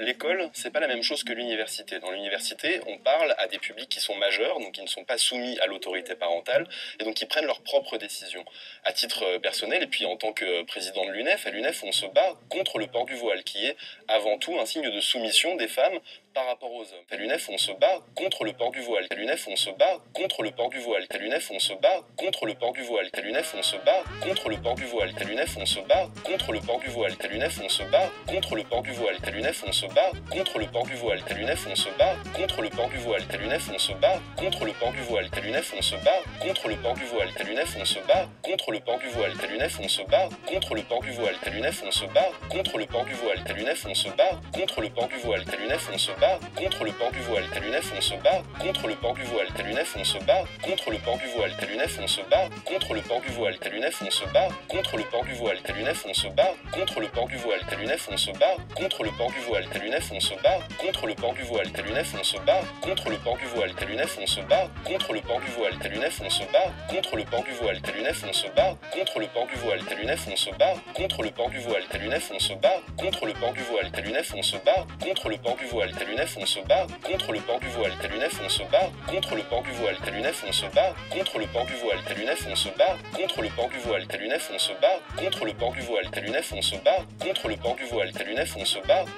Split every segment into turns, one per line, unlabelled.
l'école, c'est pas la même chose que l'université. Dans l'université, on parle à des publics qui sont majeurs, donc qui ne sont pas soumis à l'autorité parentale, et donc qui prennent leurs propres décisions. À titre personnel, et puis en tant que président de l'UNEF, à l'UNEF, on se bat contre le port du voile, qui est avant tout un signe de soumission des femmes par rapport aux hommes. À l'UNEF, on se bat contre le port du voile. À l'UNEF, on se bat contre le port du voile. À l'UNEF, on se bat contre le port du voile. À l'UNEF, on se bat contre le port du voile. À l'UNEF, on se bat contre le port du voile. À l'UNEF, on se bat contre le port du voile. À l'UNEF, on se bat contre le port du voile. À l'UNEF, on se bat contre le port du voile. À l'UNEF, on se bat contre le port du voile. À l'UNEF, on se bat contre le port du voile. À l'UNEF, on se bat contre le port du voile. À l'UNEF, on se bat contre le port du voile. À l'UNEF, on se bat contre le port du voile. À l'UNEF, on se bat contre le port du voile. À l'UNEF, on se bat contre le port du voile. À l'UNEF, on se bat contre le port du voile. À l'UNEF, on se bat contre le port du voile. À l'UNEF, on se bat contre le port du voile. À l'UNEF, on se bat contre le port du voile. À l'UNEF, on se bat contre le port du voile. À l'UNEF, on se bat contre le port du voile. À l'UNEF, on se bat contre le port du voile. À l'UNEF, on se bat contre le port du voile. À l'UNEF, on se bat contre le port du voile. À l'UNEF, on se bat contre le port du voile. À l'UNEF, on se bat contre le port du voile. À l'UNEF, on se bat contre le port du voile. À l'UNEF, on se bat contre le port du voile. À l'UNEF, on se bat contre le port du voile. À l'UNEF, on se bat contre le port du voile. À l'UNEF, on se bat contre le port du voile. À l'UNEF, on se bat contre le port du voile. À l'UNEF, on se bat contre le port du voile. À l'UNEF, on se bat contre le port du voile. À l'UNEF, on se bat contre le port du voile. À l'UNEF, on se bat contre le port du voile. À l'UNEF, on se bat contre le port du voile. À l'UNEF, on se bat contre le port du voile.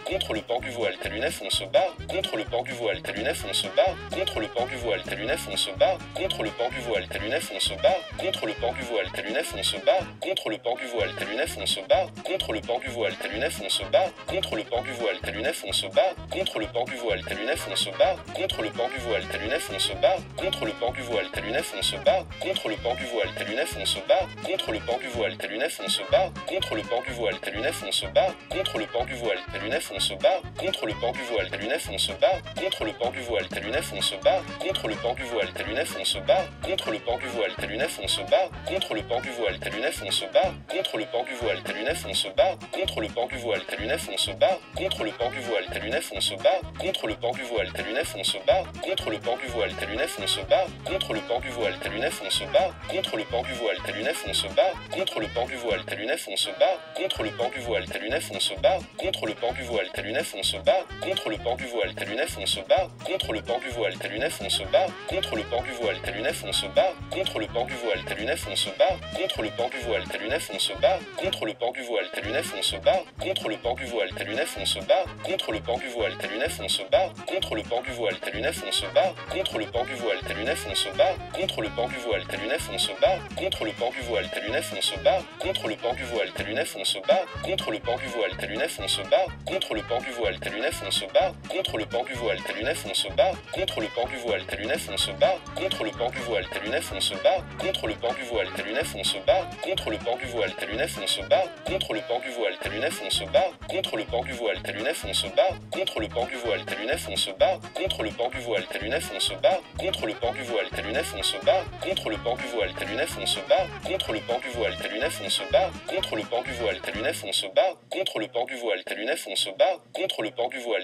À l'UNEF, on se bat contre le port du voile. À l'UNEF, on se bat contre le port du voile. À l'UNEF, on se bat contre le port du voile. À l'UNEF, on se bat contre le port du voile. À l'UNEF, on se bat contre le port du voile. À l'UNEF, on se bat contre le port du voile. À l'UNEF, on se bat contre le port du voile. À l'UNEF, on se bat contre le port du voile. À l'UNEF, on se bat contre le port du voile. À l'UNEF, on se bat contre le port du voile. À l'UNEF, on se bat contre le port du voile. À l'UNEF, on se bat contre le port du voile. À l'UNEF, on se bat contre le port du voile. À l'UNEF, on se bat contre le port du voile. À l'UNEF, on se bat contre le port du voile. À l'UNEF, on se bat contre le port du voile. À l'UNEF, on se bat contre le port du voile. À l'UNEF, on se bat contre le port du voile. À l'UNEF, on se bat contre le port du voile. À l'UNEF, on se bat contre le port du voile. À l'UNEF, on se bat contre le port du voile. À l'UNEF, on se bat contre le port du voile. À l'UNEF, on se bat contre le port du voile. À l'UNEF, on se bat contre le port du voile. À l'UNEF, on se bat contre le port du voile. À l'UNEF, on se bat contre le port du voile. À l'UNEF, on se bat contre le port du voile. À l'UNEF, on se bat contre le port du voile. À l'UNEF, on se bat contre le port du voile. À l'UNEF, on se bat contre le port du voile. À l'UNEF, on se bat contre le port du voile. À l'UNEF, on se bat contre le port du voile. À l'UNEF, on se bat contre le port du voile. À l'UNEF, on se bat contre le port du voile. À l'UNEF, on se bat contre le port du voile. À l'UNEF, on se bat contre le port du voile. À l'UNEF, on se bat contre le port du voile. À l'UNEF, on se bat contre le port du voile. À l'UNEF, on se bat contre le port du voile. À l'UNEF, on se bat contre le port du voile. À l'UNEF, on se bat contre le port du voile. À l'UNEF, on se bat contre le port du voile. À l'UNEF, on se bat contre le port du voile. À l'UNEF, on se bat contre le port du voile. À l'UNEF, on se bat contre le port du voile. À l'UNEF, on se bat contre le port du voile. À l'UNEF, on se bat contre le port du voile. À l'UNEF, on se bat contre le port du voile. À l'UNEF, on se bat contre le port du voile. À l'UNEF, on se bat contre le port du voile. À l'UNEF, on se bat contre le port du voile. À l'UNEF, on se bat contre le port du voile. À l'UNEF, on se bat contre le port du voile. À l'UNEF, on se bat contre le port du voile. À l'UNEF, on se bat contre le port du voile. À l'UNEF, on se bat contre le port du voile. À l'UNEF, on se bat contre le port du voile.